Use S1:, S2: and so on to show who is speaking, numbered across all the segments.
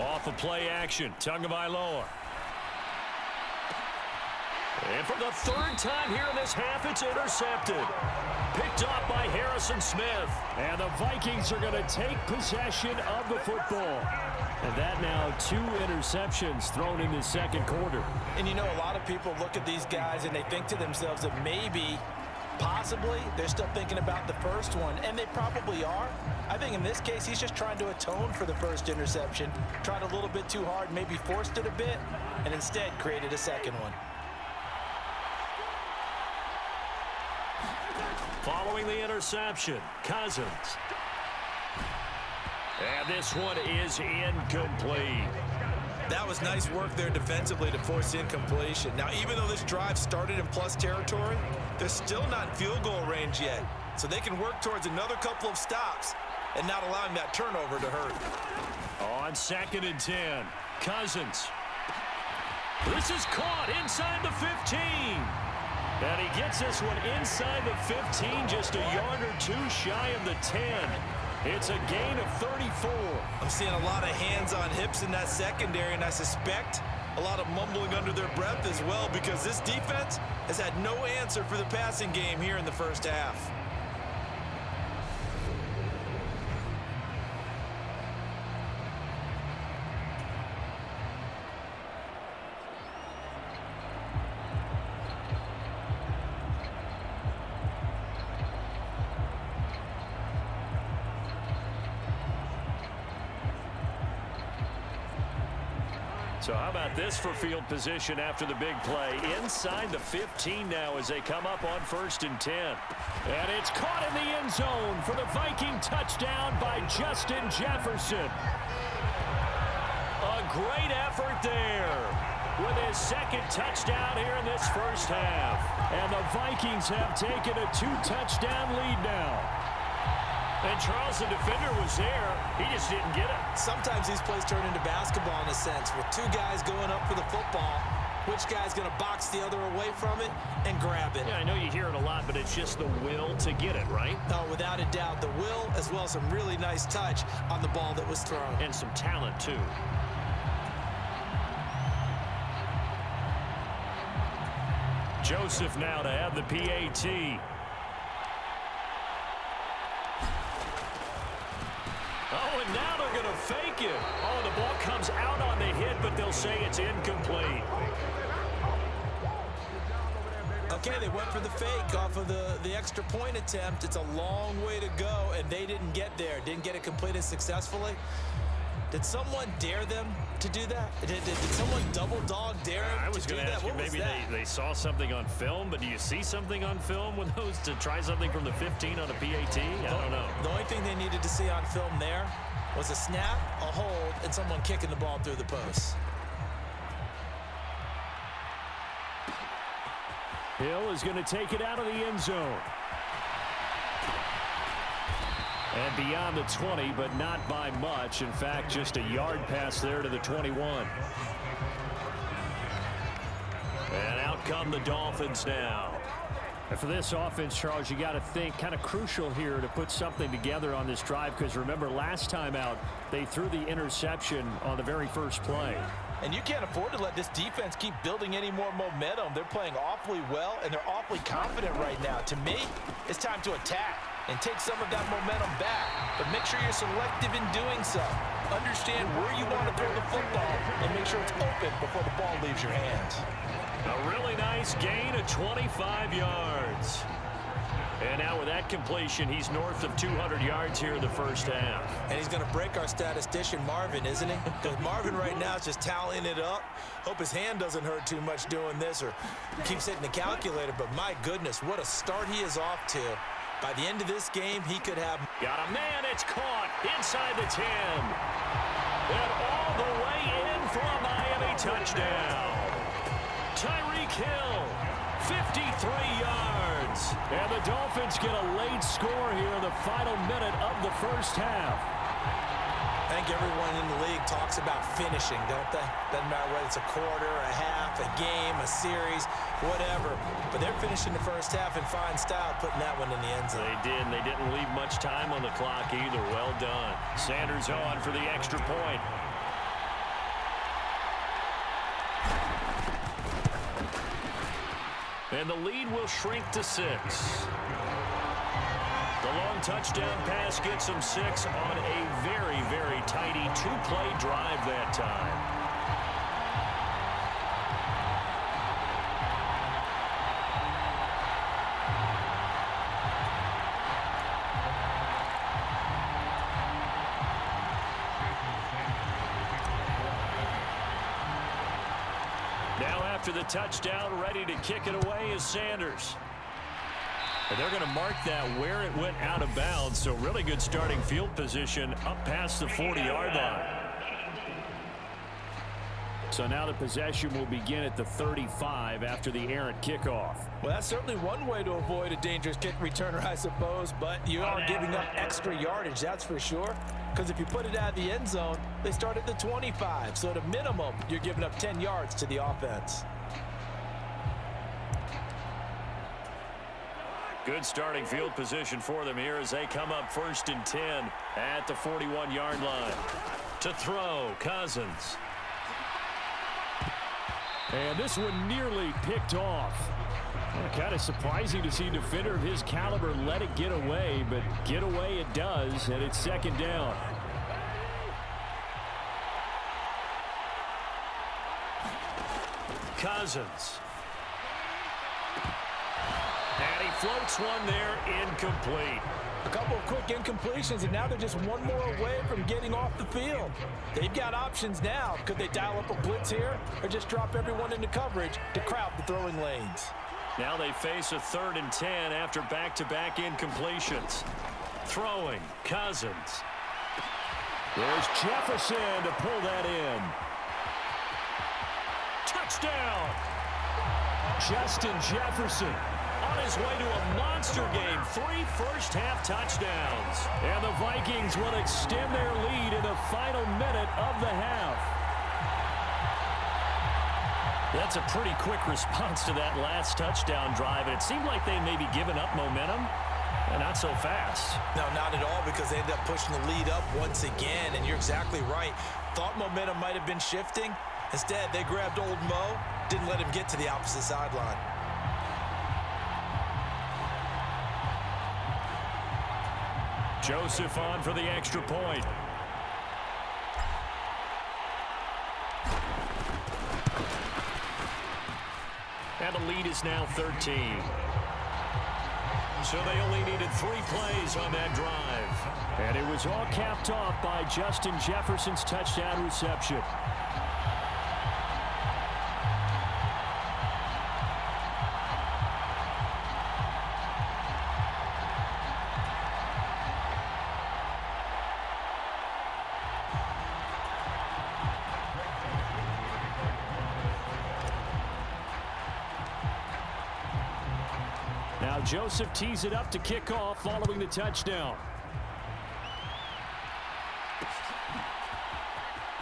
S1: Off of play action, Tagovailoa. And for the third time here in this half, it's intercepted. Picked off by Harrison Smith. And the Vikings are going to take possession of the football. And that now 2 interceptions thrown in the second quarter.
S2: And you know, a lot of people look at these guys and they think to themselves that maybe, possibly, they're still thinking about the first one. And they probably are. I think in this case, he's just trying to atone for the first interception. Tried a little bit too hard, maybe forced it a bit, and instead created a second one.
S1: Following the interception, Cousins. And this one is incomplete.
S2: That was nice work there defensively to force incompletion. Now, even though this drive started in plus territory, they're still not in field goal range yet. So they can work towards another couple of stops and not allowing that turnover to hurt.
S1: On 2nd and 10, Cousins. This is caught inside the 15. And he gets this one inside the 15, just a yard or 2 shy of the 10. It's a gain of 34.
S2: I'm seeing a lot of hands on hips in that secondary, and I suspect a lot of mumbling under their breath as well, because this defense has had no answer for the passing game here in the first half.
S1: So how about this for field position after the big play? Inside the 15 now as they come up on 1st and 10. And it's caught in the end zone for the Viking touchdown by Justin Jefferson. A great effort there with his 2nd touchdown here in this first half. And the Vikings have taken a 2-touchdown lead now. And Charles, the defender, was there. He just didn't get it.
S2: Sometimes these plays turn into basketball in a sense, with 2 guys going up for the football. Which guy's going to box the other away from it and grab it?
S1: Yeah, I know you hear it a lot, but it's just the will to get it, right?
S2: Oh, without a doubt. The will, as well as some really nice touch on the ball that was thrown.
S1: And some talent, too. Joseph now to have the PAT. Oh, and now they're going to fake it. Oh, the ball comes out on the hit, but they'll say it's incomplete.
S2: Okay, they went for the fake off of the extra point attempt. It's a long way to go, and they didn't get there. Didn't get it completed successfully. Did someone dare them to do that? Did someone double dog dare them
S1: I was
S2: to do
S1: going to
S2: that?
S1: ask you, maybe they saw something on film, but do you see something on film with those to try something from the 15 on a PAT? I don't know.
S2: The only thing they needed to see on film there was a snap, a hold, and someone kicking the ball through the post.
S1: Hill is going to take it out of the end zone. And beyond the 20, but not by much. In fact, just a yard pass there to the 21. And out come the Dolphins now. And for this offense, Charles, you got to think kind of crucial here to put something together on this drive, because remember last time out they threw the interception on the very first play.
S2: And you can't afford to let this defense keep building any more momentum. They're playing awfully well, and they're awfully confident right now. To me, it's time to attack and take some of that momentum back. But make sure you're selective in doing so. Understand where you want to throw the football and make sure it's open before the ball leaves your hands.
S1: A really nice gain of 25 yards. And now with that completion, he's north of 200 yards here in the first half.
S2: And he's going to break our statistician, Marvin, isn't he? Because Marvin right now is just tallying it up. Hope his hand doesn't hurt too much doing this or keeps hitting the calculator. But my goodness, what a start he is off to. By the end of this game, he could have...
S1: Got a man, it's caught inside the 10. And all the way in for a Miami touchdown. Tyreek Hill, 53 yards. And the Dolphins get a late score here in the final minute of the first half.
S2: I think everyone in the league talks about finishing, don't they? Doesn't matter whether it's a quarter, a half, a game, a series, whatever. But they're finishing the first half in fine style, putting that one in the end zone.
S1: They did, and they didn't leave much time on the clock either. Well done. Sanders on for the extra point. And the lead will shrink to 6. The long touchdown pass gets them 6 on a very, very tidy two-play drive that time. Now after the touchdown, ready to kick it away is Sanders. And they're going to mark that where it went out of bounds. So really good starting field position up past the 40-yard line. So now the possession will begin at the 35 after the errant kickoff.
S2: Well, that's certainly one way to avoid a dangerous kick returner, I suppose. But you are giving up extra yardage, that's for sure. Because if you put it out of the end zone, they start at the 25. So at a minimum, you're giving up 10 yards to the offense.
S1: Good starting field position for them here as they come up 1st and 10 at the 41-yard line. To throw, Cousins. And this one nearly picked off. Kind of surprising to see a defender of his caliber let it get away, but get away it does, and it's 2nd down. Cousins. And he floats one there, incomplete.
S2: A couple of quick incompletions, and now they're just one more away from getting off the field. They've got options now. Could they dial up a blitz here or just drop everyone into coverage to crowd the throwing lanes?
S1: Now they face a 3rd and 10 after back-to-back incompletions. Throwing, Cousins. There's Jefferson to pull that in. Touchdown! Justin Jefferson on his way to a monster game. 3 first-half touchdowns. And the Vikings will extend their lead in the final minute of the half. That's a pretty quick response to that last touchdown drive, and it seemed like they may be giving up momentum. Not so fast.
S2: No, not at all, because they ended up pushing the lead up once again, and you're exactly right. Thought momentum might have been shifting. Instead, they grabbed old Mo, didn't let him get to the opposite sideline.
S1: Joseph on for the extra point. And the lead is now 13. So they only needed 3 plays on that drive. And it was all capped off by Justin Jefferson's touchdown reception. Now Joseph tees it up to kick off following the touchdown.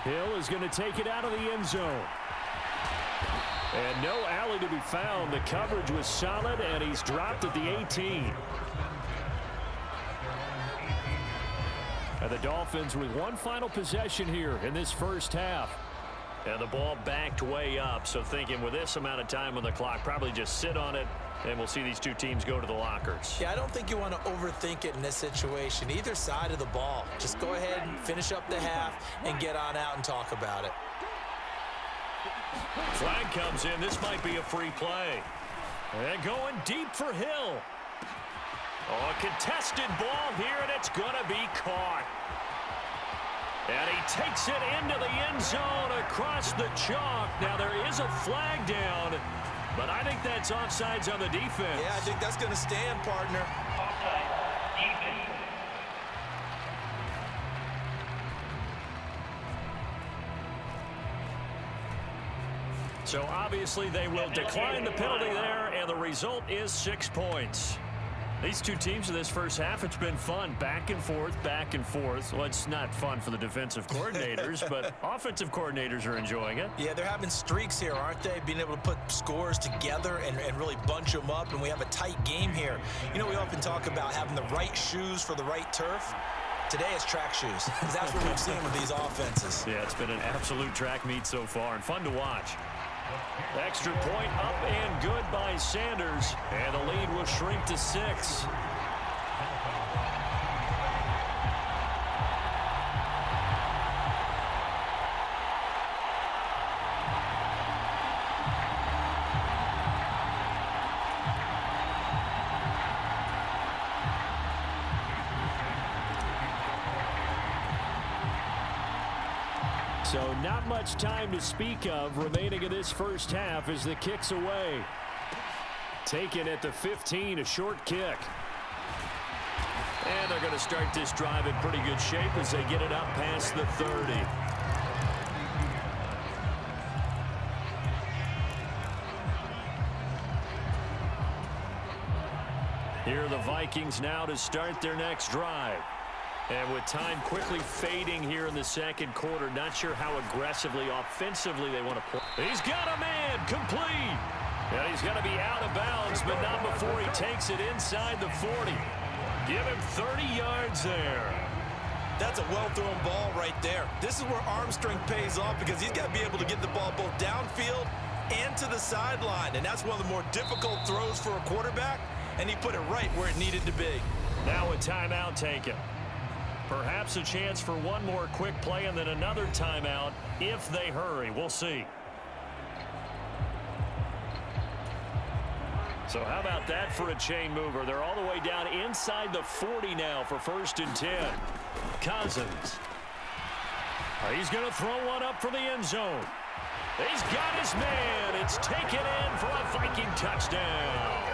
S1: Hill is going to take it out of the end zone. And no alley to be found. The coverage was solid, and he's dropped at the 18. And the Dolphins with one final possession here in this first half. And the ball backed way up, so thinking with this amount of time on the clock, probably just sit on it, and we'll see these two teams go to the lockers.
S2: Yeah, I don't think you want to overthink it in this situation. Either side of the ball. Just go ahead and finish up the half and get on out and talk about it.
S1: Flag comes in. This might be a free play. And going deep for Hill. Oh, a contested ball here, and it's going to be caught. And he takes it into the end zone across the chalk. Now there is a flag down, but I think that's offsides on the defense.
S2: Yeah, I think that's going to stand, partner.
S3: Offside, defense.
S1: So obviously they will decline the penalty there, and the result is 6 points. These two teams in this first half, it's been fun. Back and forth, back and forth. Well, it's not fun for the defensive coordinators, but offensive coordinators are enjoying it.
S2: Yeah, they're having streaks here, aren't they? Being able to put scores together and really bunch them up, and we have a tight game here. You know, we often talk about having the right shoes for the right turf. Today it's track shoes, because that's what we've seen with these offenses.
S1: Yeah, it's been an absolute track meet so far, and fun to watch. Extra point up and good by Sanders. And the lead will shrink to 6. So not much time to speak of remaining in this first half as the kick's away. Taken at the 15, a short kick. And they're going to start this drive in pretty good shape as they get it up past the 30. Here are the Vikings now to start their next drive. And with time quickly fading here in the second quarter, not sure how aggressively, offensively they want to play. He's got a man, complete. And he's going to be out of bounds, but not before he takes it inside the 40. Give him 30 yards there.
S2: That's a well-thrown ball right there. This is where arm strength pays off because he's got to be able to get the ball both downfield and to the sideline. And that's one of the more difficult throws for a quarterback, and he put it right where it needed to be.
S1: Now a timeout taken. Perhaps a chance for one more quick play and then another timeout if they hurry. We'll see. So how about that for a chain mover? They're all the way down inside the 40 now for 1st and 10. Cousins. He's going to throw one up from the end zone. He's got his man. It's taken in for a Viking touchdown.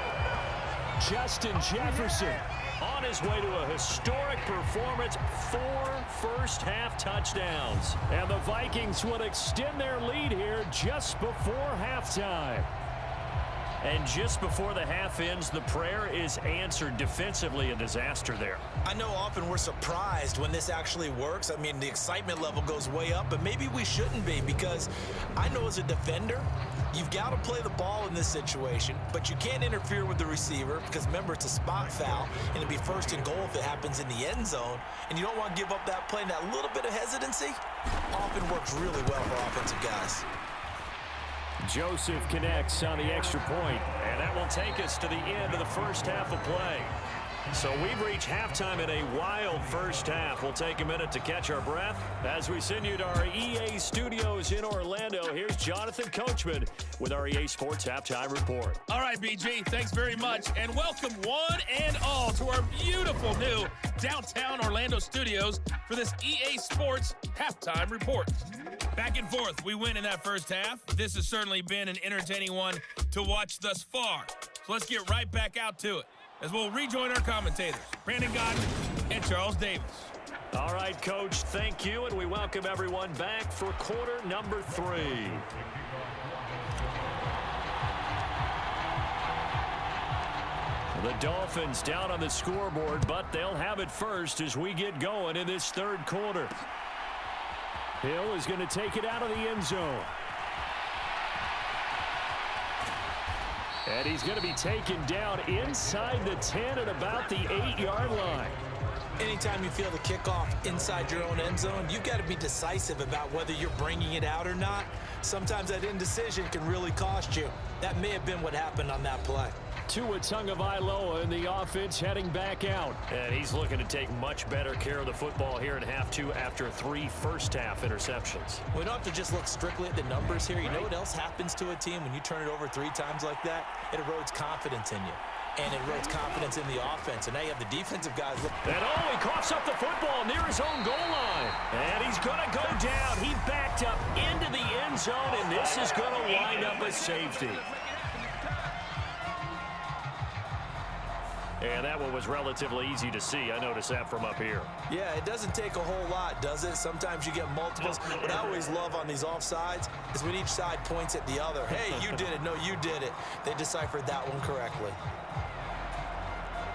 S1: Justin Jefferson on his way to a historic performance, 4 first-half touchdowns. And the Vikings would extend their lead here just before halftime. And just before the half ends, the prayer is answered. Defensively, a disaster there.
S2: I know often we're surprised when this actually works. I mean, the excitement level goes way up, but maybe we shouldn't be because I know as a defender, you've got to play the ball in this situation, but you can't interfere with the receiver because, remember, it's a spot foul, and it'd be 1st and goal if it happens in the end zone, and you don't want to give up that play. And that little bit of hesitancy often works really well for offensive guys.
S1: Joseph connects on the extra point, and that will take us to the end of the first half of play. So we've reached halftime in a wild first half. We'll take a minute to catch our breath as we send you to our EA studios in Orlando. Here's Jonathan Coachman with our EA Sports Halftime Report.
S4: All right, BG, thanks very much, and welcome one and all to our beautiful new downtown Orlando studios for this EA Sports Halftime Report. Back and forth, we win in that first half. This has certainly been an entertaining one to watch thus far. So let's get right back out to it as we'll rejoin our commentators, Brandon Godden and Charles Davis.
S1: All right, Coach, thank you, and we welcome everyone back for quarter number 3. The Dolphins down on the scoreboard, but they'll have it first as we get going in this third quarter. Hill is going to take it out of the end zone. And he's going to be taken down inside the 10 at about the 8-yard line.
S2: Anytime you feel the kickoff inside your own end zone, you've got to be decisive about whether you're bringing it out or not. Sometimes that indecision can really cost you. That may have been what happened on that play.
S1: Tua Tagovailoa in the offense heading back out. And he's looking to take much better care of the football here in half 2 after 3 first-half interceptions.
S2: We don't have to just look strictly at the numbers here. You know what else happens to a team when you turn it over 3 times like that? It erodes confidence in you. And it erodes confidence in the offense. And now you have the defensive guys.
S1: And he coughs up the football near his own goal line. And he's going to go down. He backed up into the end zone, and this is going to wind up a safety. And that one was relatively easy to see. I noticed that from up here.
S2: Yeah, it doesn't take a whole lot, does it? Sometimes you get multiples. What I always love on these offsides is when each side points at the other. Hey, you did it. No, you did it. They deciphered that one correctly.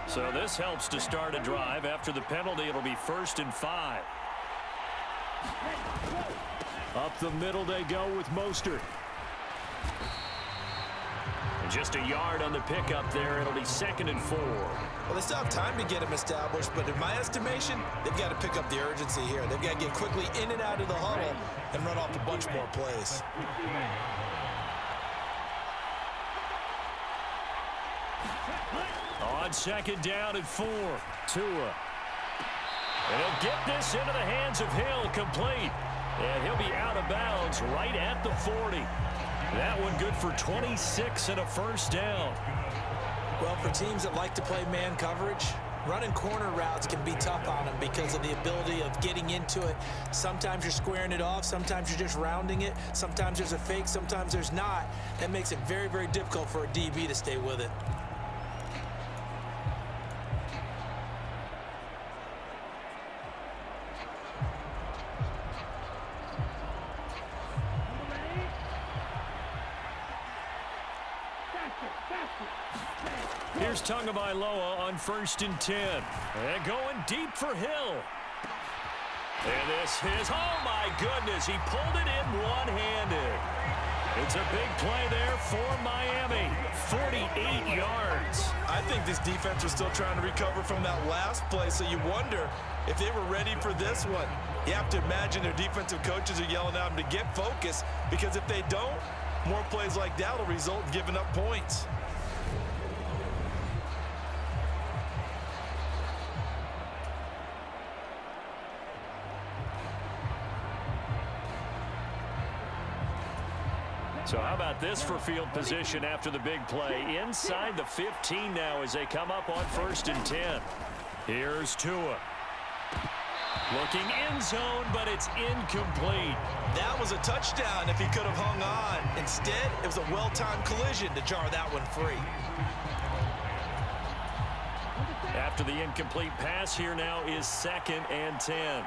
S1: So this helps to start a drive. After the penalty, it'll be 1st and 5. Up the middle they go with Mostert. Just a yard on the pickup there. It'll be 2nd and 4.
S2: Well, they still have time to get him established, but in my estimation, they've got to pick up the urgency here. They've got to get quickly in and out of the huddle and run off a bunch more plays.
S1: On second down at 4, Tua. And he'll get this into the hands of Hill, complete. And he'll be out of bounds right at the 40. That one good for 26 and a first down.
S2: Well, for teams that like to play man coverage, running corner routes can be tough on them because of the ability of getting into it. Sometimes you're squaring it off. Sometimes you're just rounding it. Sometimes there's a fake. Sometimes there's not. That makes it very, very difficult for a DB to stay with it.
S1: Here's Tagovailoa on 1st and 10. And going deep for Hill. And this is, oh my goodness, he pulled it in one-handed. It's a big play there for Miami. 48 yards.
S2: I think this defense was still trying to recover from that last play, so you wonder if they were ready for this one. You have to imagine their defensive coaches are yelling at them to get focused, because if they don't, more plays like that will result in giving up points.
S1: So how about this for field position after the big play? Inside the 15 now as they come up on 1st and 10. Here's Tua. Looking end zone, but it's incomplete.
S2: That was a touchdown if he could have hung on. Instead, it was a well-timed collision to jar that one free.
S1: After the incomplete pass, here now is 2nd and 10.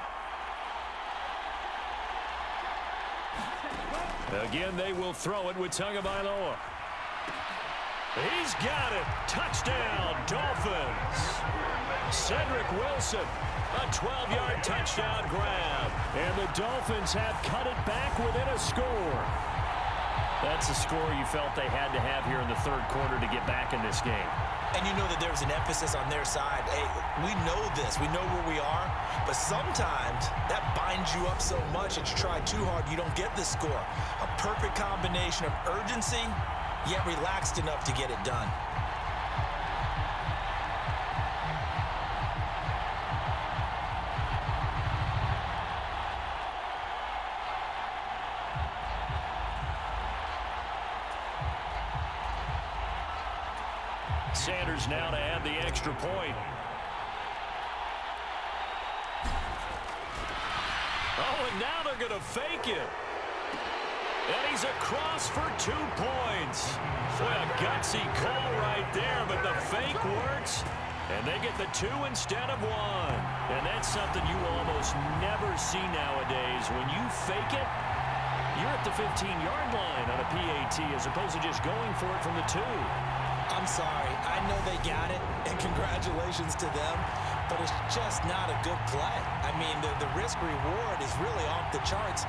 S1: Again, they will throw it with Tagovailoa. He's got it. Touchdown, Dolphins. Cedric Wilson, a 12-yard touchdown grab. And the Dolphins have cut it back within a score. That's a score you felt they had to have here in the 3rd quarter to get back in this game.
S2: And you know that there's an emphasis on their side. Hey, we know this. We know where we are. But sometimes that binds you up so much that you try too hard, you don't get the score. A perfect combination of urgency, yet relaxed enough to get it done.
S1: Sanders now to add the extra point. Oh, and now they're going to fake it. And he's across for 2 points. Boy, a gutsy call right there, but the fake works. And they get the 2 instead of 1. And that's something you almost never see nowadays. When you fake it, you're at the 15-yard line on a PAT as opposed to just going for it from the 2.
S2: I'm sorry. I know they got it, and congratulations to them, but it's just not a good play. I mean, the risk-reward is really off the charts.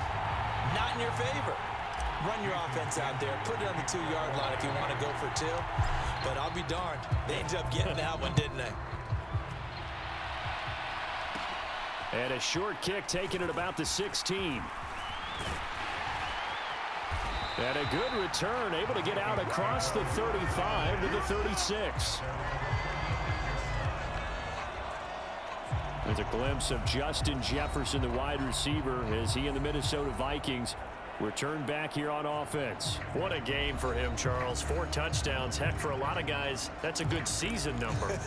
S2: Not in your favor. Run your offense out there. Put it on the 2-yard line if you want to go for 2. But I'll be darned. They ended up getting that one, didn't they?
S1: And a short kick taken at about the 16. And a good return, able to get out across the 35 to the 36. There's a glimpse of Justin Jefferson, the wide receiver, as he and the Minnesota Vikings return back here on offense. What a game for him, Charles. 4 touchdowns. Heck, for a lot of guys, that's a good season number.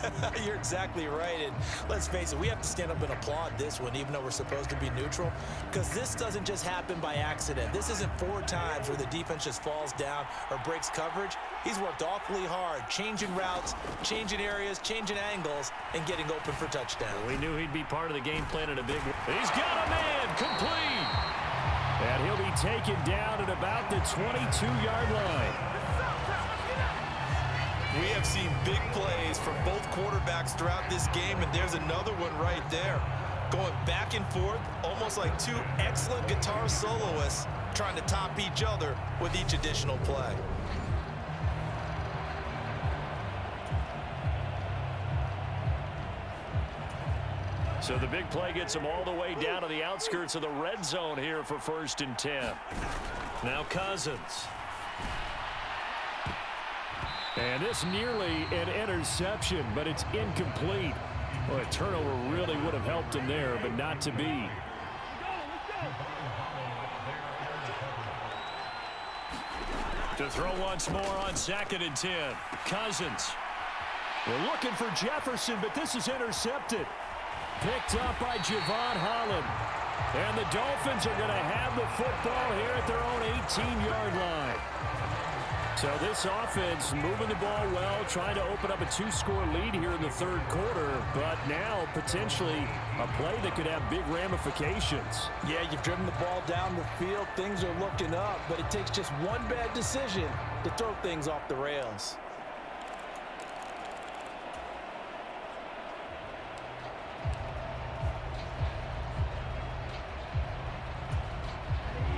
S2: You're exactly right. And let's face it, we have to stand up and applaud this one, even though we're supposed to be neutral, because this doesn't just happen by accident. This isn't 4 times where the defense just falls down or breaks coverage. He's worked awfully hard, changing routes, changing areas, changing angles, and getting open for touchdown.
S1: We knew he'd be part of the game plan in a big way. He's got a man, complete. And he'll be taken down at about the 22-yard line.
S2: We have seen big plays from both quarterbacks throughout this game, and there's another one right there. Going back and forth, almost like 2 excellent guitar soloists trying to top each other with each additional play.
S1: So the big play gets them all the way down to the outskirts of the red zone here for 1st and 10. Now Cousins. And this nearly an interception, but it's incomplete. Well, a turnover really would have helped him there, but not to be. To throw once more on 2nd and 10. Cousins. We're looking for Jefferson, but this is intercepted. Picked up by Javon Holland. And the Dolphins are going to have the football here at their own 18-yard line. So this offense moving the ball well, trying to open up a 2-score lead here in the 3rd quarter, but now potentially a play that could have big ramifications.
S2: Yeah, you've driven the ball down the field. Things are looking up, but it takes just one bad decision to throw things off the rails.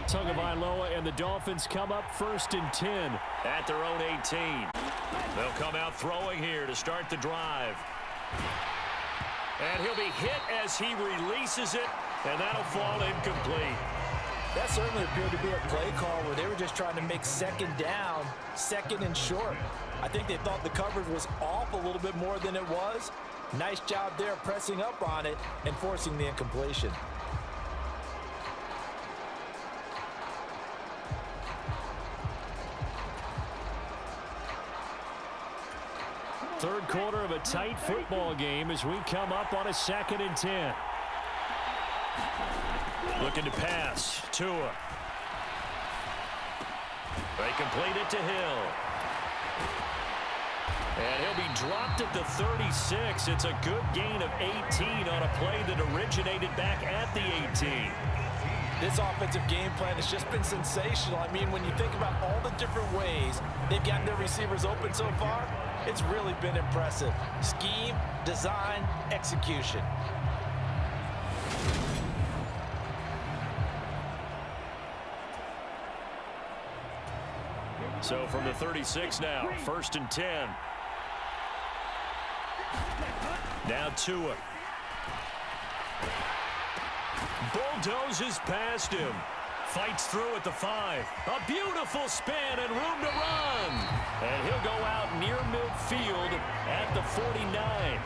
S1: Tagovailoa and the Dolphins come up 1st and 10 at their own 18. They'll come out throwing here to start the drive. And he'll be hit as he releases it, and that'll fall incomplete.
S2: That certainly appeared to be a play call where they were just trying to make 2nd down, 2nd and short. I think they thought the coverage was off a little bit more than it was. Nice job there pressing up on it and forcing the incompletion.
S1: 3rd quarter of a tight football game as we come up on a 2nd and 10. Looking to pass. Tua. They complete it to Hill. And he'll be dropped at the 36. It's a good gain of 18 on a play that originated back at the 18.
S2: This offensive game plan has just been sensational. I mean, when you think about all the different ways they've gotten their receivers open so far, it's really been impressive. Scheme, design, execution.
S1: So from the 36 now, 1st and 10. Now Tua. Bulldozes past him. Fights through at the 5. A beautiful spin and room to run. And he'll go out near midfield at the 49.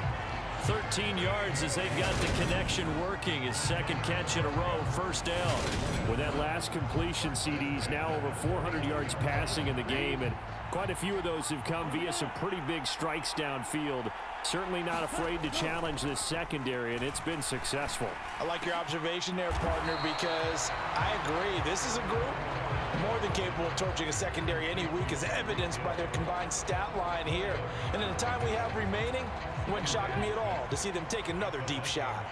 S1: 13 yards as they've got the connection working. His 2nd catch in a row, 1st down. With that last completion, CD's now over 400 yards passing in the game, and quite a few of those have come via some pretty big strikes downfield. Certainly not afraid to challenge this secondary, and it's been successful.
S2: I like your observation there, partner, because I agree. This is a group more than capable of torching a secondary any week, as evidenced by their combined stat line here. And in the time we have remaining, it wouldn't shock me at all to see them take another deep shot.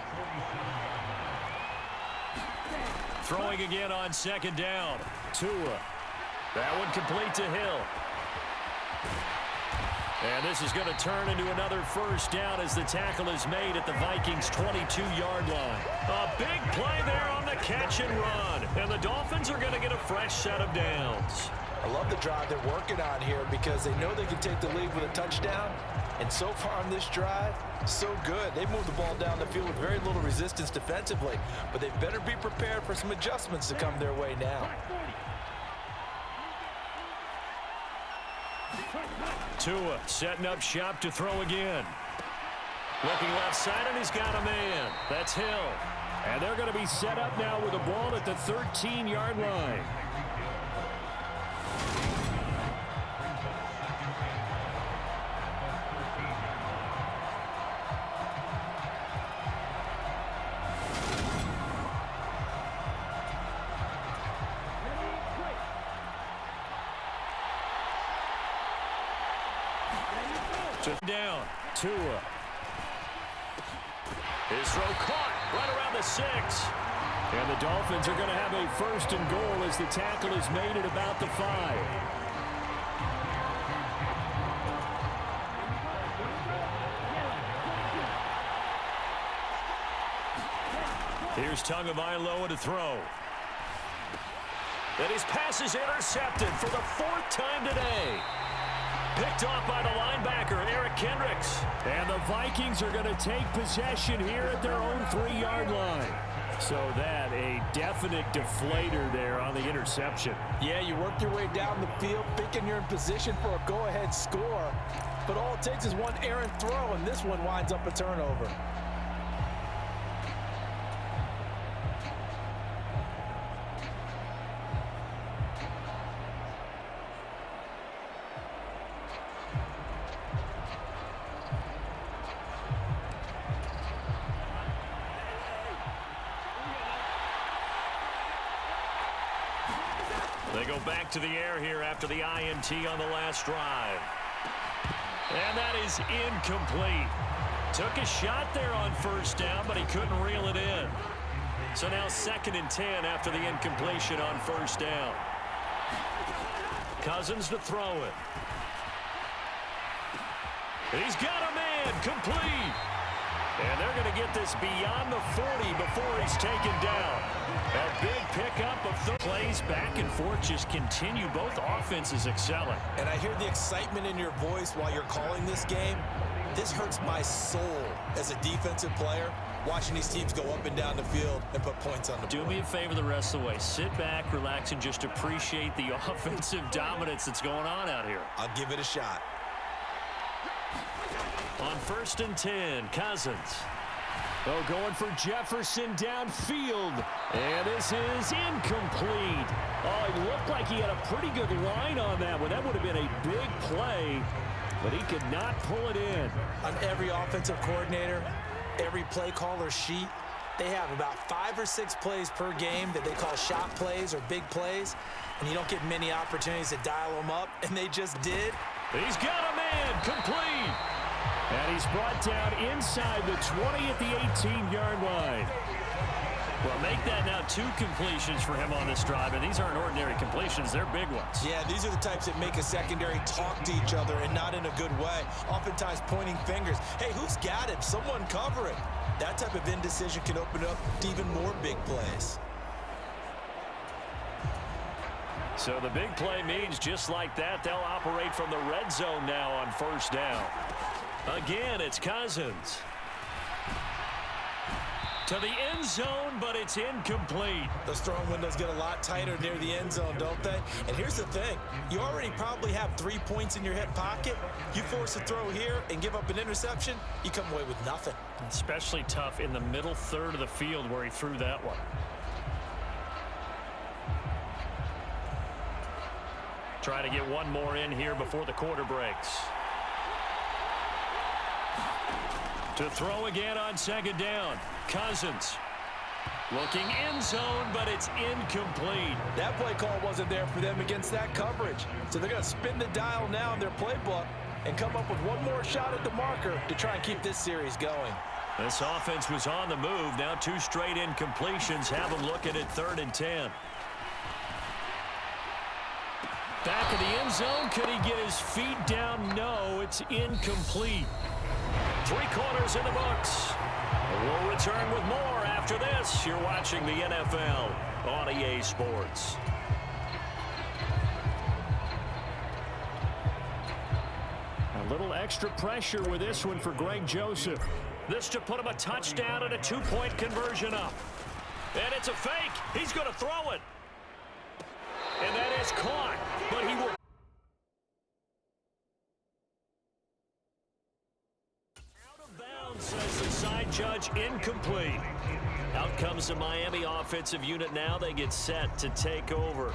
S1: Throwing again on 2nd down. Tua. That one complete to Hill. And this is going to turn into another 1st down as the tackle is made at the Vikings' 22-yard line. A big play there on the catch and run. And the Dolphins are going to get a fresh set of downs.
S2: I love the drive they're working on here because they know they can take the lead with a touchdown. And so far on this drive, so good. They moved the ball down the field with very little resistance defensively. But they better be prepared for some adjustments to come their way now.
S1: Tua setting up shop to throw again. Looking left side, and he's got a man. That's Hill. And they're going to be set up now with the ball at the 13-yard line. Down. Tua. His throw caught right around the 6. And the Dolphins are going to have a 1st and goal as the tackle is made at about the 5. Here's Tagovailoa to throw. And his pass is intercepted for the 4th time today. Picked off by the linebacker, Eric Kendricks. And the Vikings are going to take possession here at their own 3-yard line. So that a definite deflator there on the interception.
S2: Yeah, you work your way down the field thinking you're in position for a go-ahead score. But all it takes is one errant throw, and this one winds up a turnover.
S1: They go back to the air here after the INT on the last drive. And that is incomplete. Took a shot there on first down, but he couldn't reel it in. So now 2nd and 10 after the incompletion on first down. Cousins to throw it. He's got a man, complete. And they're going to get this beyond the 40 before he's taken down. A big pickup of the plays back and forth just continue. Both offenses excelling.
S2: And I hear the excitement in your voice while you're calling this game. This hurts my soul as a defensive player, watching these teams go up and down the field and put points on the board.
S1: Do me a favor the rest of the way. Sit back, relax, and just appreciate the offensive dominance that's going on out here.
S2: I'll give it a shot.
S1: On 1st and 10, Cousins. Oh, going for Jefferson downfield. And this is incomplete. Oh, it looked like he had a pretty good line on that one. That would have been a big play, but he could not pull it in.
S2: On every offensive coordinator, every play caller sheet, they have about 5 or 6 plays per game that they call shot plays or big plays, and you don't get many opportunities to dial them up, and they just did.
S1: He's got a man, complete. And he's brought down inside the 20 at the 18-yard line. Well, make that now 2 completions for him on this drive, and these aren't ordinary completions. They're big ones.
S2: Yeah, these are the types that make a secondary talk to each other and not in a good way. Oftentimes pointing fingers. Hey, who's got him? Someone cover it. That type of indecision can open up to even more big plays.
S1: So the big play means just like that, they'll operate from the red zone now on first down. Again, it's Cousins. To the end zone, but it's incomplete.
S2: Those throwing windows get a lot tighter near the end zone, don't they? And here's the thing. You already probably have 3 points in your hip pocket. You force a throw here and give up an interception, you come away with nothing.
S1: Especially tough in the middle third of the field where he threw that one. Try to get one more in here before the quarter breaks. To throw again on 2nd down. Cousins looking end zone, but it's incomplete.
S2: That play call wasn't there for them against that coverage. So they're going to spin the dial now in their playbook and come up with one more shot at the marker to try and keep this series going.
S1: This offense was on the move. Now 2 straight incompletions have them looking at 3rd and 10. Back of the end zone. Could he get his feet down? No, it's incomplete. 3 quarters in the books. We'll return with more after this. You're watching the NFL on EA Sports. A little extra pressure with this one for Greg Joseph. This to put him a touchdown and a 2-point conversion up. And it's a fake. He's going to throw it. And that is caught, but he will. Out of bounds, says the side judge, incomplete. Out comes the Miami offensive unit now. They get set to take over.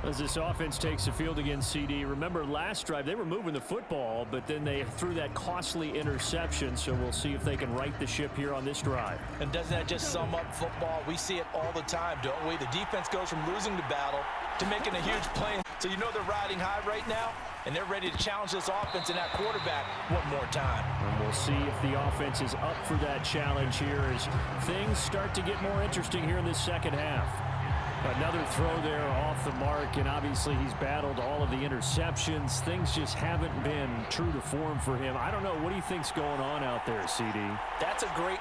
S1: As this offense takes the field against CD, remember last drive they were moving the football, but then they threw that costly interception, so we'll see if they can right the ship here on this drive.
S2: And doesn't that just sum up football? We see it all the time, don't we? The defense goes from losing the battle to making a huge play. So you know they're riding high right now, and they're ready to challenge this offense and that quarterback one more time.
S1: And we'll see if the offense is up for that challenge here as things start to get more interesting here in this second half. Another throw there off the mark, and obviously he's battled all of the interceptions. Things just haven't been true to form for him. I don't know. What do you think's going on out there, CD?
S2: That's a great